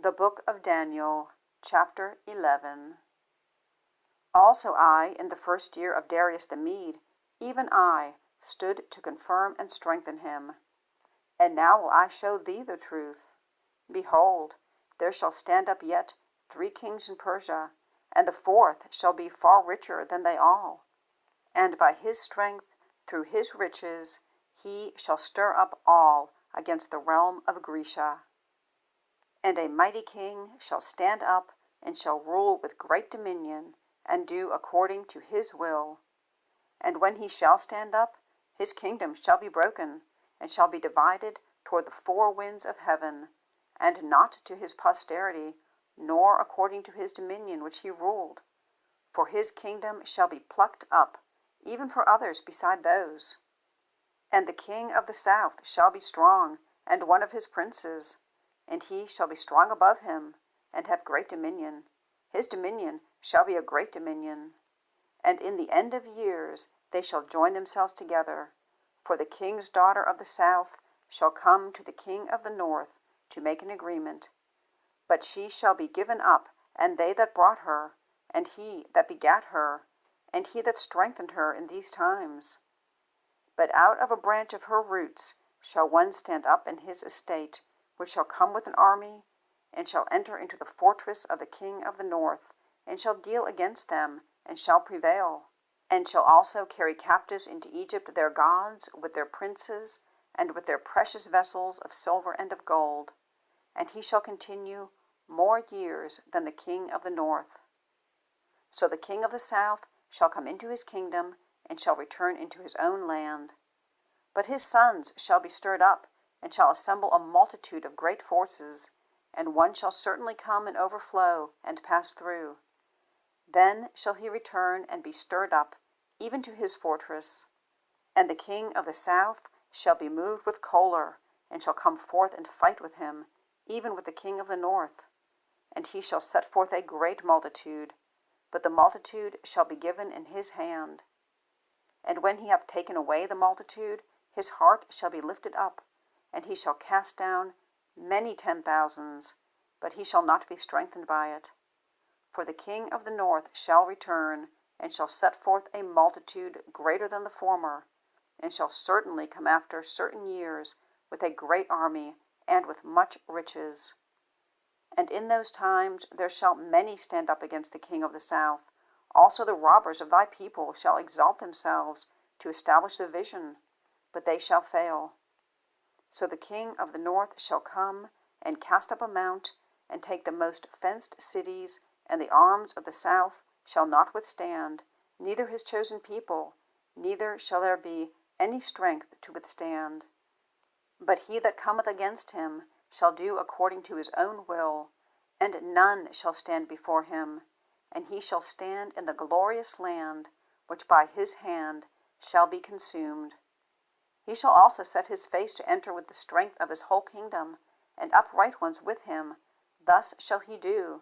The Book of Daniel, Chapter 11. Also I, in the first year of Darius the Mede, even I, stood to confirm and strengthen him. And now will I show thee the truth. Behold, there shall stand up yet 3 kings in Persia, and the 4th shall be far richer than they all. And by his strength, through his riches, he shall stir up all against the realm of Grecia. And a mighty king shall stand up, and shall rule with great dominion, and do according to his will. And when he shall stand up, his kingdom shall be broken, and shall be divided toward the 4 winds of heaven, and not to his posterity, nor according to his dominion which he ruled. For his kingdom shall be plucked up, even for others beside those. And the king of the south shall be strong, and one of his princes, and he shall be strong above him, and have great dominion. His dominion shall be a great dominion. And in the end of years they shall join themselves together. For the king's daughter of the south shall come to the king of the north to make an agreement. But she shall be given up, and they that brought her, and he that begat her, and he that strengthened her in these times. But out of a branch of her roots shall one stand up in his estate, which shall come with an army, and shall enter into the fortress of the king of the north, and shall deal against them, and shall prevail, and shall also carry captives into Egypt their gods, with their princes, and with their precious vessels of silver and of gold. And he shall continue more years than the king of the north. So the king of the south shall come into his kingdom, and shall return into his own land. But his sons shall be stirred up, and shall assemble a multitude of great forces, and one shall certainly come and overflow, and pass through. Then shall he return and be stirred up, even to his fortress. And the king of the south shall be moved with choler, and shall come forth and fight with him, even with the king of the north. And he shall set forth a great multitude, but the multitude shall be given in his hand. And when he hath taken away the multitude, his heart shall be lifted up, and he shall cast down many 10,000s, but he shall not be strengthened by it. For the king of the north shall return, and shall set forth a multitude greater than the former, and shall certainly come after certain years with a great army, and with much riches. And in those times there shall many stand up against the king of the south. Also the robbers of thy people shall exalt themselves to establish the vision, but they shall fail. So the king of the north shall come, and cast up a mount, and take the most fenced cities, and the arms of the south shall not withstand, neither his chosen people, neither shall there be any strength to withstand. But he that cometh against him shall do according to his own will, and none shall stand before him, and he shall stand in the glorious land, which by his hand shall be consumed. He shall also set his face to enter with the strength of his whole kingdom, and upright ones with him. Thus shall he do.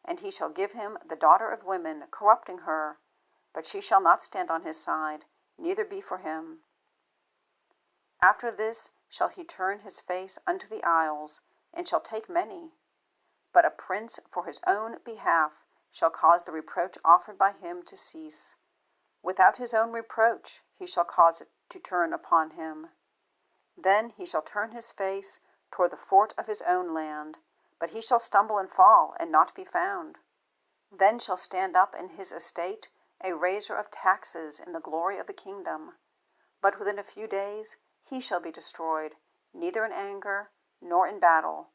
And he shall give him the daughter of women, corrupting her, but she shall not stand on his side, neither be for him. After this shall he turn his face unto the isles, and shall take many. But a prince for his own behalf shall cause the reproach offered by him to cease. Without his own reproach he shall cause it to turn upon him. Then he shall turn his face toward the fort of his own land, but he shall stumble and fall, and not be found. Then shall stand up in his estate a raiser of taxes in the glory of the kingdom. But within a few days he shall be destroyed, neither in anger, nor in battle.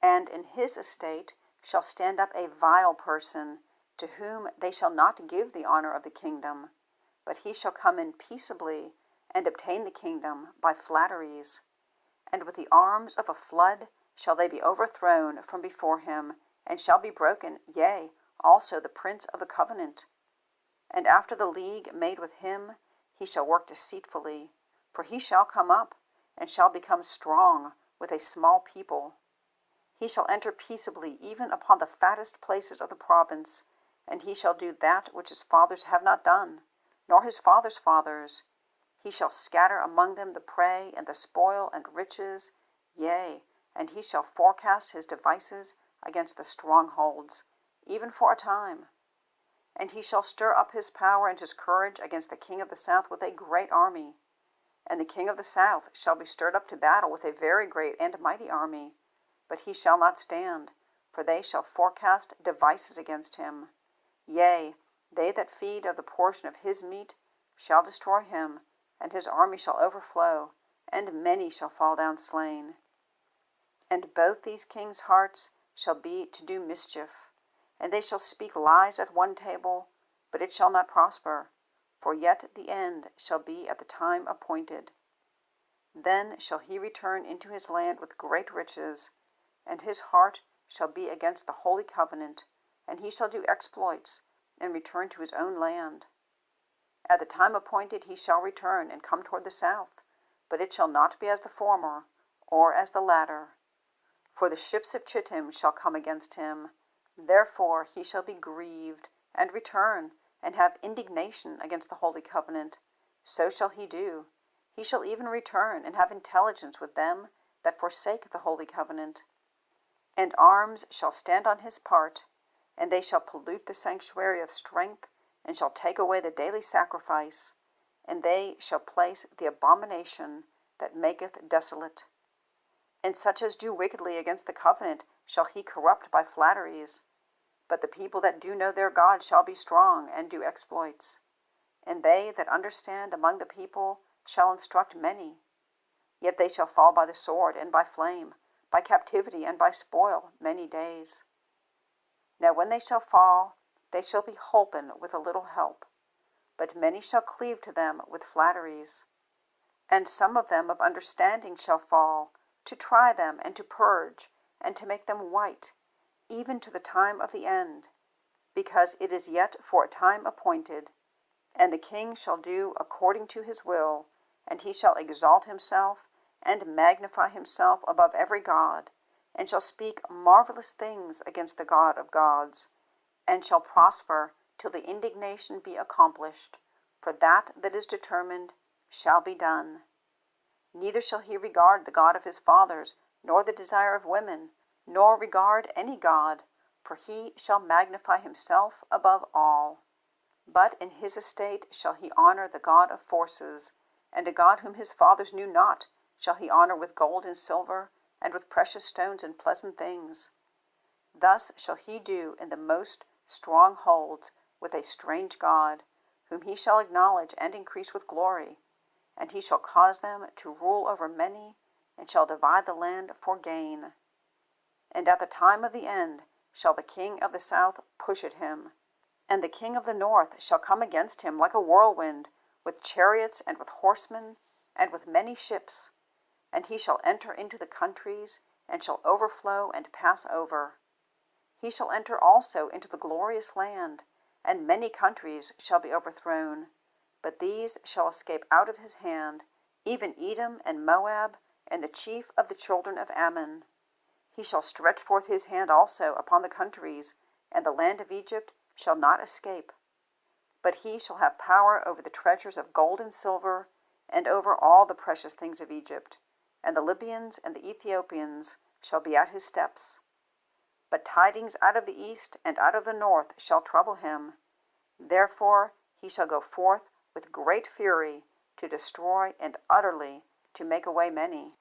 And in his estate shall stand up a vile person, to whom they shall not give the honor of the kingdom, but he shall come in peaceably, and obtain the kingdom by flatteries. And with the arms of a flood shall they be overthrown from before him, and shall be broken, yea, also the prince of the covenant. And after the league made with him, he shall work deceitfully, for he shall come up, and shall become strong with a small people. He shall enter peaceably even upon the fattest places of the province, and he shall do that which his fathers have not done, nor his fathers' fathers. He shall scatter among them the prey and the spoil and riches, yea, and he shall forecast his devices against the strongholds, even for a time. And he shall stir up his power and his courage against the king of the south with a great army. And the king of the south shall be stirred up to battle with a very great and mighty army. But he shall not stand, for they shall forecast devices against him. Yea, they that feed of the portion of his meat shall destroy him, and his army shall overflow, and many shall fall down slain. And both these kings' hearts shall be to do mischief, and they shall speak lies at one table, but it shall not prosper, for yet the end shall be at the time appointed. Then shall he return into his land with great riches, and his heart shall be against the holy covenant, and he shall do exploits, and return to his own land. At the time appointed he shall return and come toward the south, but it shall not be as the former, or as the latter. For the ships of Chittim shall come against him. Therefore he shall be grieved, and return, and have indignation against the holy covenant. So shall he do. He shall even return, and have intelligence with them that forsake the holy covenant. And arms shall stand on his part, and they shall pollute the sanctuary of strength, and shall take away the daily sacrifice, and they shall place the abomination that maketh desolate. And such as do wickedly against the covenant shall he corrupt by flatteries. But the people that do know their God shall be strong, and do exploits. And they that understand among the people shall instruct many. Yet they shall fall by the sword, and by flame, by captivity, and by spoil many days. Now when they shall fall, they shall be holpen with a little help, but many shall cleave to them with flatteries. And some of them of understanding shall fall, to try them, and to purge, and to make them white, even to the time of the end, because it is yet for a time appointed. And the king shall do according to his will, and he shall exalt himself, and magnify himself above every god, and shall speak marvelous things against the God of gods, and shall prosper till the indignation be accomplished, for that is determined shall be done. Neither shall he regard the God of his fathers, nor the desire of women, nor regard any god, for he shall magnify himself above all. But in his estate shall he honor the God of forces, and a God whom his fathers knew not shall he honor with gold and silver, and with precious stones and pleasant things. Thus shall he do in the most strongholds with a strange God, whom he shall acknowledge and increase with glory. And he shall cause them to rule over many, and shall divide the land for gain. And at the time of the end shall the king of the south push at him, and the king of the north shall come against him like a whirlwind, with chariots and with horsemen, and with many ships. And he shall enter into the countries, and shall overflow and pass over. He shall enter also into the glorious land, and many countries shall be overthrown. But these shall escape out of his hand, even Edom and Moab, and the chief of the children of Ammon. He shall stretch forth his hand also upon the countries, and the land of Egypt shall not escape. But he shall have power over the treasures of gold and silver, and over all the precious things of Egypt, and the Libyans and the Ethiopians shall be at his steps. But tidings out of the east and out of the north shall trouble him. Therefore he shall go forth with great fury to destroy and utterly to make away many.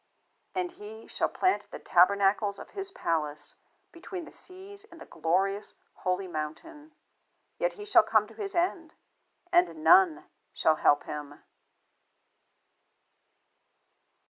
And he shall plant the tabernacles of his palace between the seas and the glorious holy mountain. Yet he shall come to his end, and none shall help him.